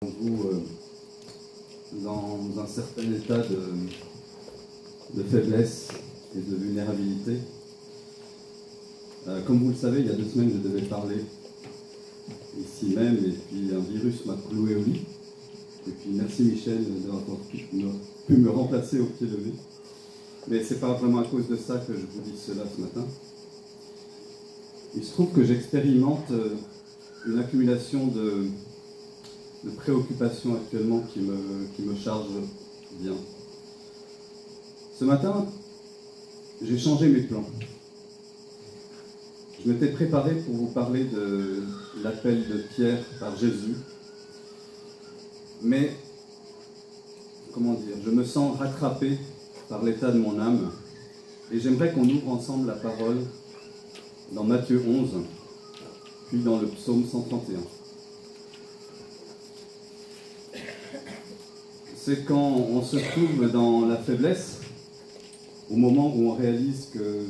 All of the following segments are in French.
vous dans un certain état de faiblesse et de vulnérabilité. Comme vous le savez, il y a 2 semaines, je devais parler ici même, et puis un virus m'a cloué au lit. Et puis merci Michel d'avoir pu me remplacer au pied levé. Mais ce n'est pas vraiment à cause de ça que je vous dis cela ce matin. Il se trouve que j'expérimente une accumulation de préoccupations actuellement qui me chargent bien. Ce matin, j'ai changé mes plans. Je m'étais préparé pour vous parler de l'appel de Pierre par Jésus. Mais, comment dire, je me sens rattrapé par l'état de mon âme. Et j'aimerais qu'on ouvre ensemble la parole dans Matthieu 11, puis dans le psaume 131. C'est quand on se trouve dans la faiblesse, au moment où on réalise que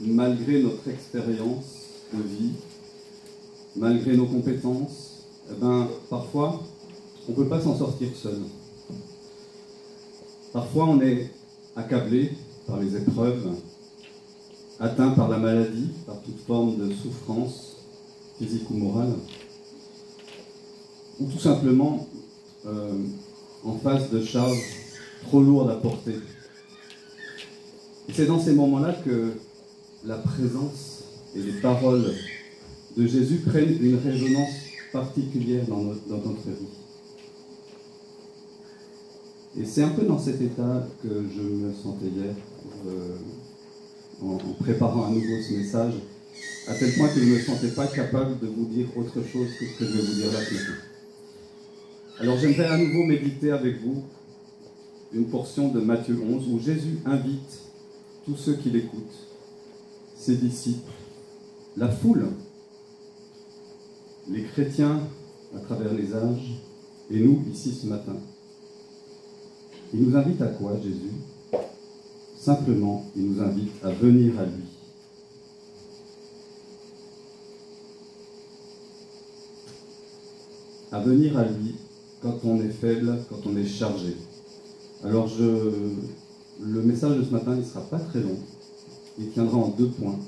malgré notre expérience de vie, malgré nos compétences, parfois on ne peut pas s'en sortir seul. Parfois on est accablé par les épreuves, atteint par la maladie, par toute forme de souffrance physique ou morale, ou tout simplement en face de charges trop lourdes à porter. Et c'est dans ces moments-là que la présence et les paroles de Jésus prennent une résonance particulière dans notre vie. Et c'est un peu dans cet état que je me sentais hier, en préparant à nouveau ce message, à tel point que je ne me sentais pas capable de vous dire autre chose que ce que je vais vous dire là ce matin. Alors j'aimerais à nouveau méditer avec vous une portion de Matthieu 11 où Jésus invite tous ceux qui l'écoutent, ses disciples, la foule, les chrétiens à travers les âges, et nous ici ce matin. Il nous invite à quoi, Jésus? Simplement, il nous invite à venir à lui. À venir à lui quand on est faible, quand on est chargé. Alors le message de ce matin, il ne sera pas très long. Il tiendra en 2 points.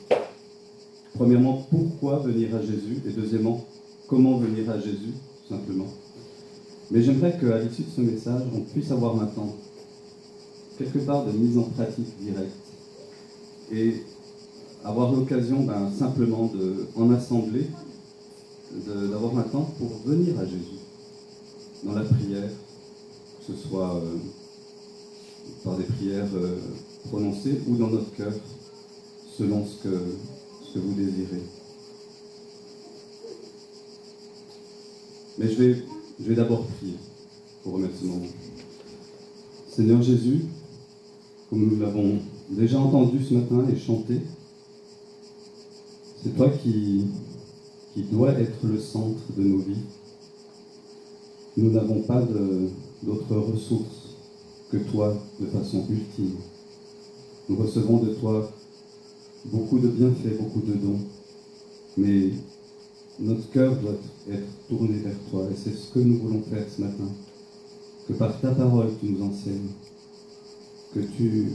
Premièrement, pourquoi venir à Jésus? Et deuxièmement, comment venir à Jésus, tout simplement. Mais j'aimerais qu'à l'issue de ce message, on puisse avoir maintenant quelque part de mise en pratique directe et avoir l'occasion simplement en assemblée, d'avoir un temps pour venir à Jésus dans la prière, que ce soit par des prières prononcées ou dans notre cœur, selon ce que vous désirez. Mais je vais d'abord prier pour remettre ce moment. Seigneur Jésus, comme nous l'avons déjà entendu ce matin et chanté, c'est toi qui dois être le centre de nos vies. Nous n'avons pas d'autres ressources que toi de façon ultime. Nous recevons de toi beaucoup de bienfaits, beaucoup de dons, mais notre cœur doit être tourné vers toi, et c'est ce que nous voulons faire ce matin. Que par ta parole tu nous enseignes, que tu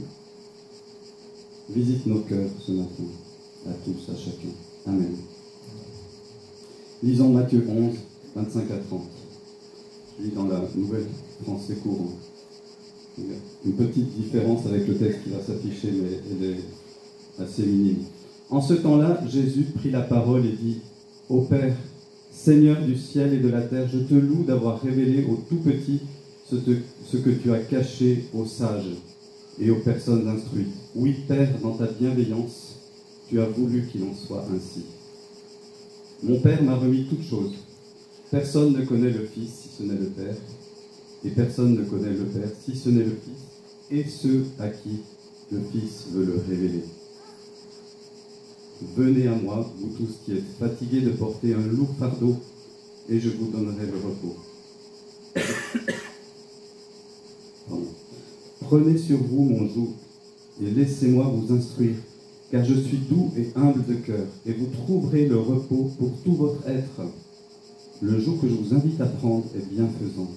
visites nos cœurs ce matin, à tous, à chacun. Amen. Lisons Matthieu 11, 25 à 30. Je lis dans la Nouvelle Français courant. Il y a une petite différence avec le texte qui va s'afficher, mais elle est assez minime. En ce temps-là, Jésus prit la parole et dit: Ô Père, Seigneur du ciel et de la terre, je te loue d'avoir révélé aux tout petits ce que tu as caché aux sages et aux personnes instruites. Oui, Père, dans ta bienveillance, tu as voulu qu'il en soit ainsi. Mon Père m'a remis toutes choses. Personne ne connaît le Fils si ce n'est le Père, et personne ne connaît le Père si ce n'est le Fils, et ceux à qui le Fils veut le révéler. Venez à moi, vous tous qui êtes fatigués de porter un lourd fardeau, et je vous donnerai le repos. Prenez sur vous mon joug, et laissez-moi vous instruire, car je suis doux et humble de cœur, et vous trouverez le repos pour tout votre être. Le joug que je vous invite à prendre est bienfaisant,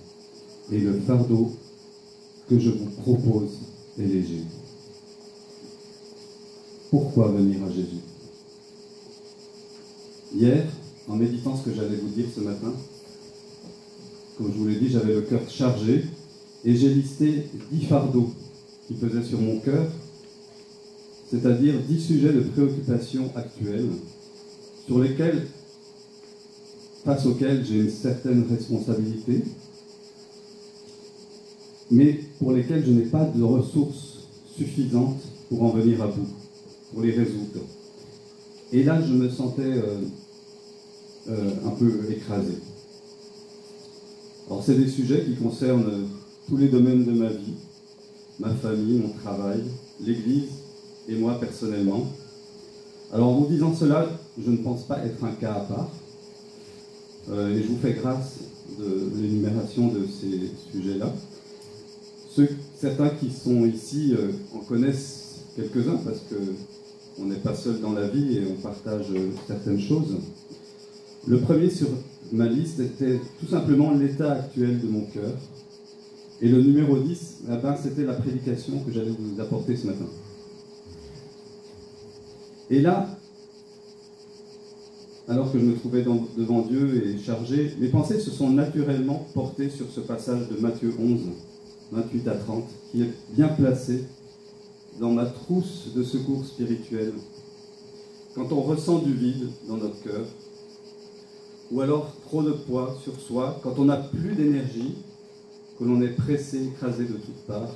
et le fardeau que je vous propose est léger. Pourquoi venir à Jésus? Hier, en méditant ce que j'allais vous dire ce matin, comme je vous l'ai dit, j'avais le cœur chargé, et j'ai listé 10 fardeaux qui pesaient sur mon cœur, c'est-à-dire 10 sujets de préoccupation actuels, face auxquels j'ai une certaine responsabilité, mais pour lesquels je n'ai pas de ressources suffisantes pour en venir à bout, pour les résoudre. Et là, je me sentais un peu écrasé. Alors, c'est des sujets qui concernent tous les domaines de ma vie, ma famille, mon travail, l'Église et moi personnellement. Alors, en vous disant cela, je ne pense pas être un cas à part. Et je vous fais grâce de l'énumération de ces sujets-là. Certains qui sont ici en connaissent quelques-uns parce qu'on n'est pas seul dans la vie et on partage certaines choses. Le premier sur ma liste était tout simplement l'état actuel de mon cœur. Et le numéro 10, c'était la prédication que j'allais vous apporter ce matin. Et là, alors que je me trouvais devant Dieu et chargé, mes pensées se sont naturellement portées sur ce passage de Matthieu 11, 28 à 30, qui est bien placé dans ma trousse de secours spirituel. Quand on ressent du vide dans notre cœur, ou alors trop de poids sur soi, quand on n'a plus d'énergie, que l'on est pressé, écrasé de toutes parts,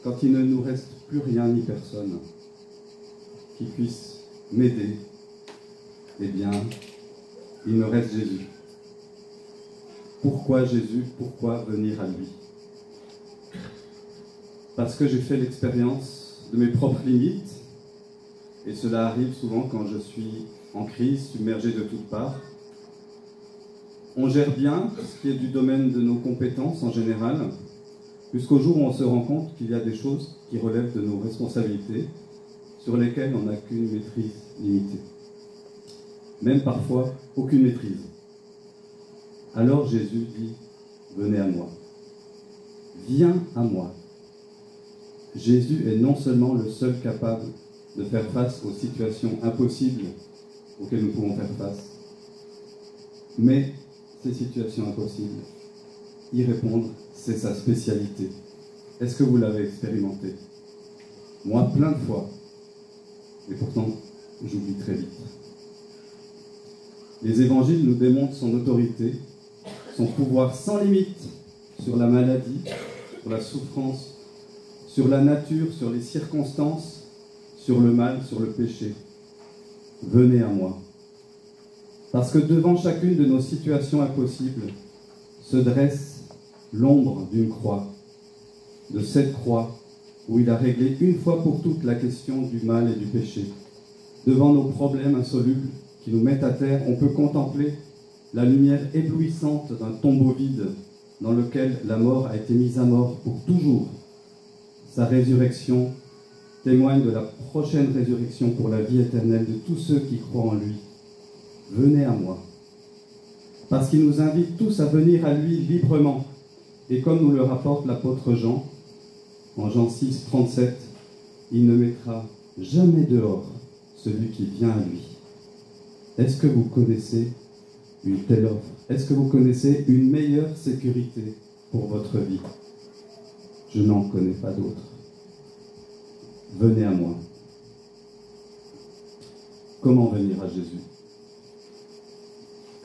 quand il ne nous reste plus rien ni personne qui puisse m'aider, eh bien, il me reste Jésus. Pourquoi Jésus? Pourquoi venir à lui? Parce que j'ai fait l'expérience de mes propres limites, et cela arrive souvent quand je suis en crise, submergé de toutes parts. On gère bien ce qui est du domaine de nos compétences en général, jusqu'au jour où on se rend compte qu'il y a des choses qui relèvent de nos responsabilités, sur lesquelles on n'a qu'une maîtrise limitée. Même parfois, aucune maîtrise. Alors Jésus dit, venez à moi. Viens à moi. Jésus est non seulement le seul capable de faire face aux situations impossibles auxquelles nous pouvons faire face, mais ces situations impossibles, y répondre, c'est sa spécialité. Est-ce que vous l'avez expérimenté? Moi, plein de fois. Et pourtant, j'oublie très vite. Les évangiles nous démontrent son autorité, son pouvoir sans limite sur la maladie, sur la souffrance, sur la nature, sur les circonstances, sur le mal, sur le péché. Venez à moi. Parce que devant chacune de nos situations impossibles se dresse l'ombre d'une croix, de cette croix où il a réglé une fois pour toutes la question du mal et du péché. Devant nos problèmes insolubles qui nous mettent à terre, on peut contempler la lumière éblouissante d'un tombeau vide dans lequel la mort a été mise à mort pour toujours. Sa résurrection témoigne de la prochaine résurrection pour la vie éternelle de tous ceux qui croient en lui. Venez à moi. Parce qu'il nous invite tous à venir à lui librement. Et comme nous le rapporte l'apôtre Jean, en Jean 6, 37, il ne mettra jamais dehors celui qui vient à lui. Est-ce que vous connaissez une telle offre? Est-ce que vous connaissez une meilleure sécurité pour votre vie? Je n'en connais pas d'autre. Venez à moi. Comment venir à Jésus?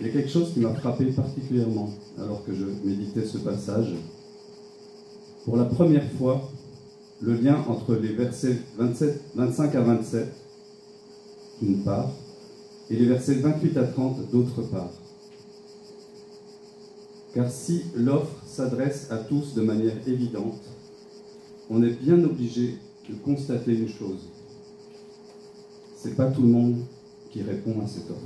Il y a quelque chose qui m'a frappé particulièrement alors que je méditais ce passage. Pour la première fois, le lien entre les versets 25 à 27, d'une part, et les versets 28 à 30, d'autre part. Car si l'offre s'adresse à tous de manière évidente, on est bien obligé de constater une chose. Ce n'est pas tout le monde qui répond à cette offre.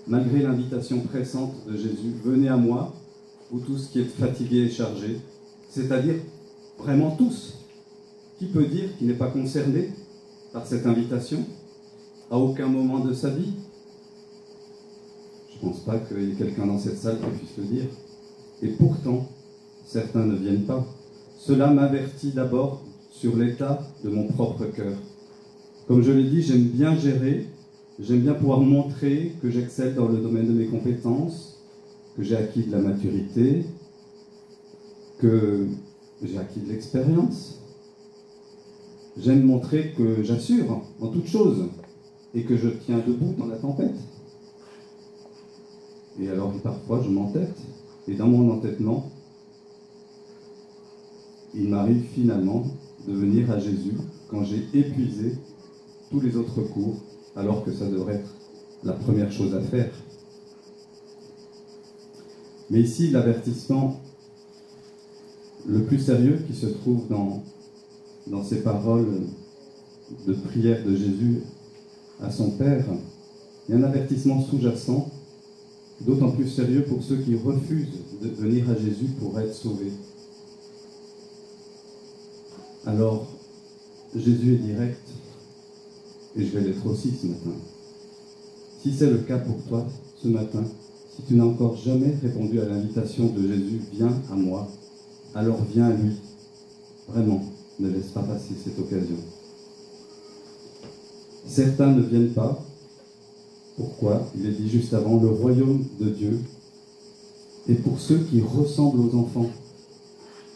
Malgré l'invitation pressante de Jésus, venez à moi, vous tous qui êtes fatigués et chargés, c'est-à-dire vraiment tous. Qui peut dire qu'il n'est pas concerné par cette invitation? à aucun moment de sa vie? Je ne pense pas qu'il y ait quelqu'un dans cette salle qui puisse le dire. Et pourtant, certains ne viennent pas. Cela m'avertit d'abord sur l'état de mon propre cœur. Comme je l'ai dit, j'aime bien gérer, j'aime bien pouvoir montrer que j'excelle dans le domaine de mes compétences, que j'ai acquis de la maturité, que j'ai acquis de l'expérience. J'aime montrer que j'assure en toute chose et que je tiens debout dans la tempête. Et alors parfois je m'entête, et dans mon entêtement, il m'arrive finalement de venir à Jésus quand j'ai épuisé tous les autres cours, alors que ça devrait être la première chose à faire. Mais ici, l'avertissement le plus sérieux qui se trouve dans ces paroles de prière de Jésus à son Père, il y a un avertissement sous-jacent, d'autant plus sérieux pour ceux qui refusent de venir à Jésus pour être sauvés. Alors, Jésus est direct, et je vais l'être aussi ce matin. Si c'est le cas pour toi ce matin, si tu n'as encore jamais répondu à l'invitation de Jésus, viens à moi, alors viens à lui. Vraiment, ne laisse pas passer cette occasion. Certains ne viennent pas. Pourquoi? Il est dit juste avant, le royaume de Dieu est pour ceux qui ressemblent aux enfants,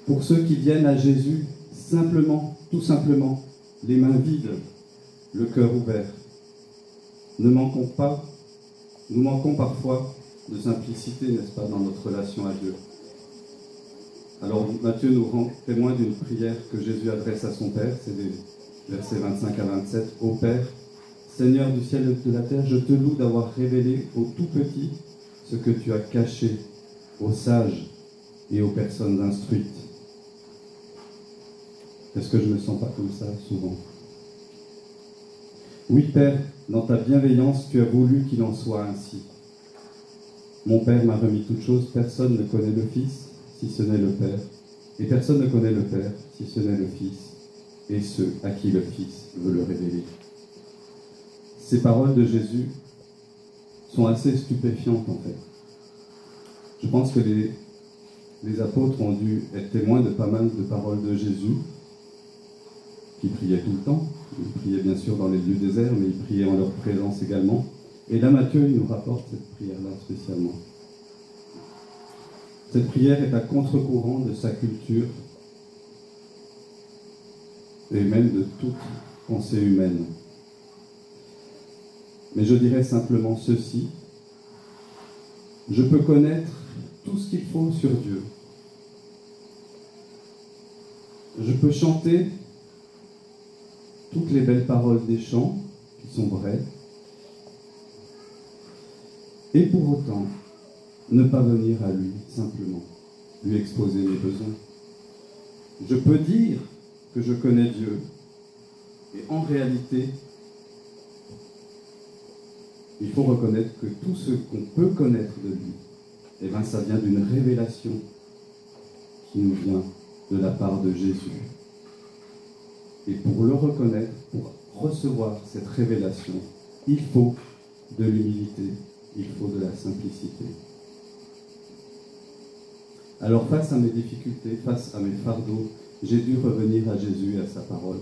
pour ceux qui viennent à Jésus simplement, tout simplement, les mains vides, le cœur ouvert. Ne manquons pas, nous manquons parfois de simplicité, n'est-ce pas, dans notre relation à Dieu. Alors Matthieu nous rend témoin d'une prière que Jésus adresse à son Père, c'est des versets 25 à 27. Ô Père, Seigneur du ciel et de la terre, je te loue d'avoir révélé aux tout petits ce que tu as caché aux sages et aux personnes instruites. Est-ce que je ne me sens pas comme ça souvent? Oui, Père, dans ta bienveillance, tu as voulu qu'il en soit ainsi. Mon Père m'a remis toutes choses, personne ne connaît le Fils, si ce n'est le Père, et personne ne connaît le Père, si ce n'est le Fils, et ceux à qui le Fils veut le révéler. Ces paroles de Jésus sont assez stupéfiantes, en fait. Je pense que les apôtres ont dû être témoins de pas mal de paroles de Jésus, qui priaient tout le temps. Ils priaient bien sûr dans les lieux déserts, mais ils priaient en leur présence également. Et là, Matthieu, il nous rapporte cette prière-là spécialement. Cette prière est à contre-courant de sa culture et même de toute pensée humaine. Mais je dirais simplement ceci: je peux connaître tout ce qu'il faut sur Dieu. Je peux chanter toutes les belles paroles des chants qui sont vraies, et pour autant ne pas venir à lui simplement, lui exposer mes besoins. Je peux dire que je connais Dieu, et en réalité, il faut reconnaître que tout ce qu'on peut connaître de lui, eh bien, ça vient d'une révélation qui nous vient de la part de Jésus. Et pour le reconnaître, pour recevoir cette révélation, il faut de l'humilité, il faut de la simplicité. Alors face à mes difficultés, face à mes fardeaux, j'ai dû revenir à Jésus et à sa parole.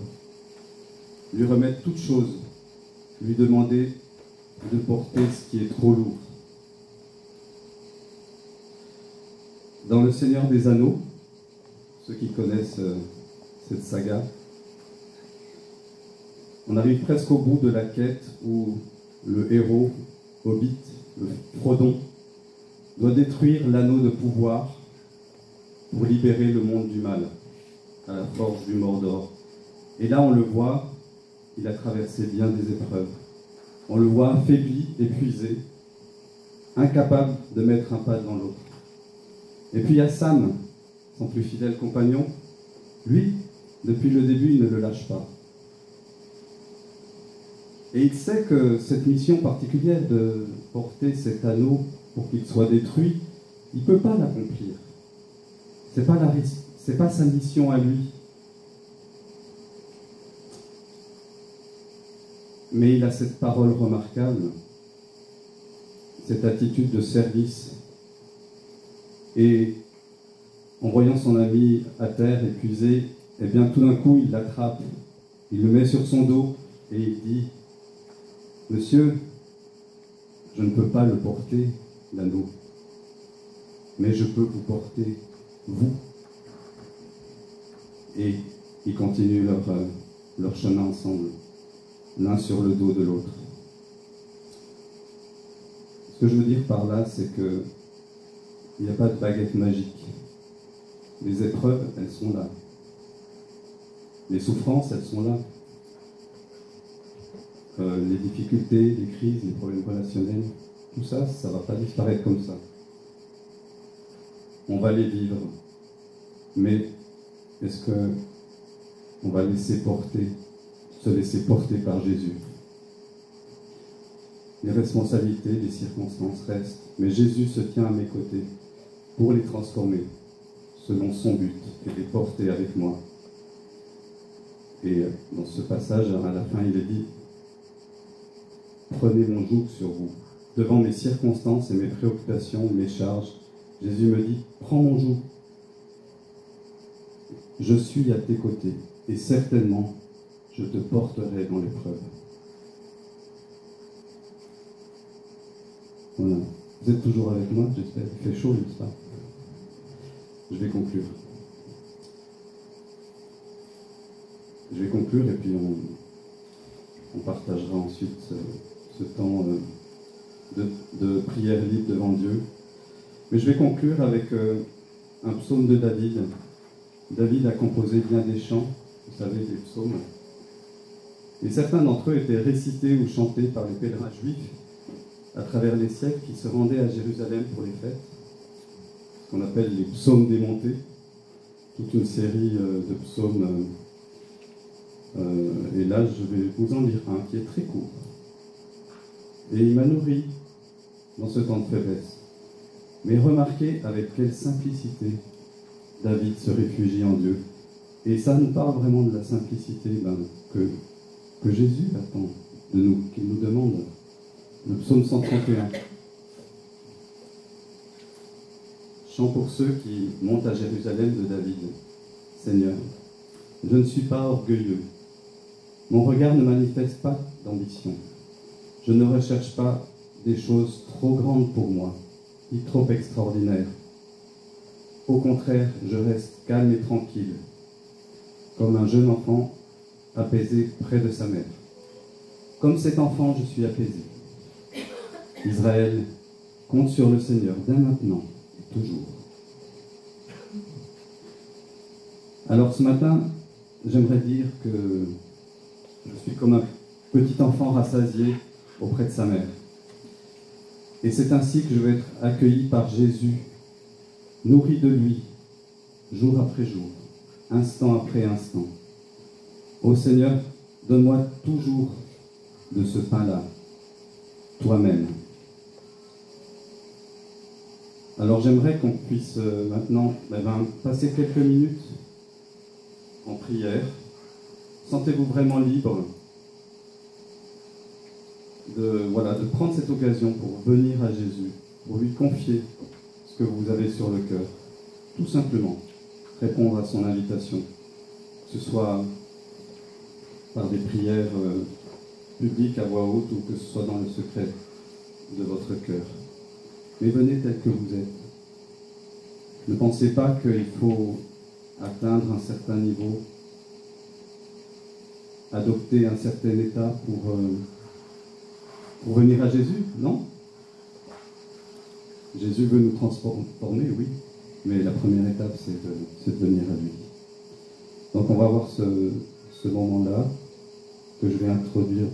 Lui remettre toute chose, lui demander de porter ce qui est trop lourd. Dans Le Seigneur des Anneaux, ceux qui connaissent cette saga, on arrive presque au bout de la quête où le héros, Hobbit, le Frodon, doit détruire l'anneau de pouvoir pour libérer le monde du mal, à la forge du Mordor. Et là, on le voit, il a traversé bien des épreuves. On le voit affaibli, épuisé, incapable de mettre un pas devant l'autre. Et puis il y a Sam, son plus fidèle compagnon. Lui, depuis le début, il ne le lâche pas. Et il sait que cette mission particulière de porter cet anneau pour qu'il soit détruit, il ne peut pas l'accomplir. C'est pas sa mission à lui. Mais il a cette parole remarquable, cette attitude de service. Et en voyant son ami à terre, épuisé, eh bien tout d'un coup, il l'attrape, il le met sur son dos et il dit « Monsieur, je ne peux pas le porter, l'anneau, mais je peux vous porter, vous. » Et ils continuent leur chemin ensemble, l'un sur le dos de l'autre. Ce que je veux dire par là, c'est que il n'y a pas de baguette magique. Les épreuves, elles sont là. Les souffrances, elles sont là. Les difficultés, les crises, les problèmes relationnels, tout ça, ça ne va pas disparaître comme ça. On va les vivre. Mais est-ce qu'on va se laisser porter par Jésus? Les responsabilités, les circonstances restent, mais Jésus se tient à mes côtés pour les transformer selon son but et les porter avec moi. Et dans ce passage, à la fin, il est dit « Prenez mon joug sur vous. » Devant mes circonstances et mes préoccupations, mes charges, Jésus me dit « Prends mon joug. Je suis à tes côtés et certainement, je te porterai dans l'épreuve. » Voilà. Vous êtes toujours avec moi, j'espère. Il fait chaud, n'est-ce pas? Je vais conclure. Je vais conclure et puis on partagera ensuite ce temps de prière libre devant Dieu. Mais je vais conclure avec un psaume de David. David a composé bien des chants, vous savez, des psaumes. Et certains d'entre eux étaient récités ou chantés par les pèlerins juifs à travers les siècles qui se rendaient à Jérusalem pour les fêtes, ce qu'on appelle les psaumes démontés, toute une série de psaumes. Et là, je vais vous en lire un qui est très court. Et il m'a nourri dans ce temps de faiblesse. Mais remarquez avec quelle simplicité David se réfugie en Dieu. Et ça nous parle vraiment de la simplicité que Jésus attend de nous, qu'il nous demande. Le psaume 131. Chant pour ceux qui montent à Jérusalem de David. Seigneur, je ne suis pas orgueilleux. Mon regard ne manifeste pas d'ambition. Je ne recherche pas des choses trop grandes pour moi, ni trop extraordinaires. Au contraire, je reste calme et tranquille, comme un jeune enfant apaisé près de sa mère. Comme cet enfant, je suis apaisé. Israël compte sur le Seigneur dès maintenant et toujours. Alors ce matin, j'aimerais dire que je suis comme un petit enfant rassasié auprès de sa mère. Et c'est ainsi que je vais être accueilli par Jésus, nourri de lui, jour après jour, instant après instant. Ô Seigneur, donne-moi toujours de ce pain-là, toi-même. Alors j'aimerais qu'on puisse maintenant passer quelques minutes en prière. Sentez-vous vraiment libre de prendre cette occasion pour venir à Jésus, pour lui confier ce que vous avez sur le cœur. Tout simplement, répondre à son invitation, que ce soit par des prières publiques à voix haute ou que ce soit dans le secret de votre cœur. Mais venez tel que vous êtes. Ne pensez pas qu'il faut atteindre un certain niveau, adopter un certain état pour venir à Jésus, non? Jésus veut nous transformer, oui, mais la première étape, c'est de venir à lui. Donc on va voir ce moment-là, que je vais introduire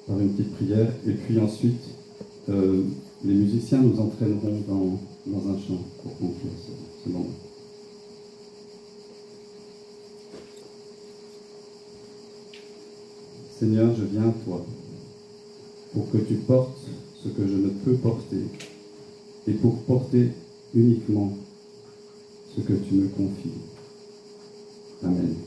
par une petite prière, et puis ensuite, les musiciens nous entraîneront dans un chant pour conclure ce moment. Seigneur, je viens à toi pour que tu portes ce que je ne peux porter et pour porter uniquement ce que tu me confies. Amen.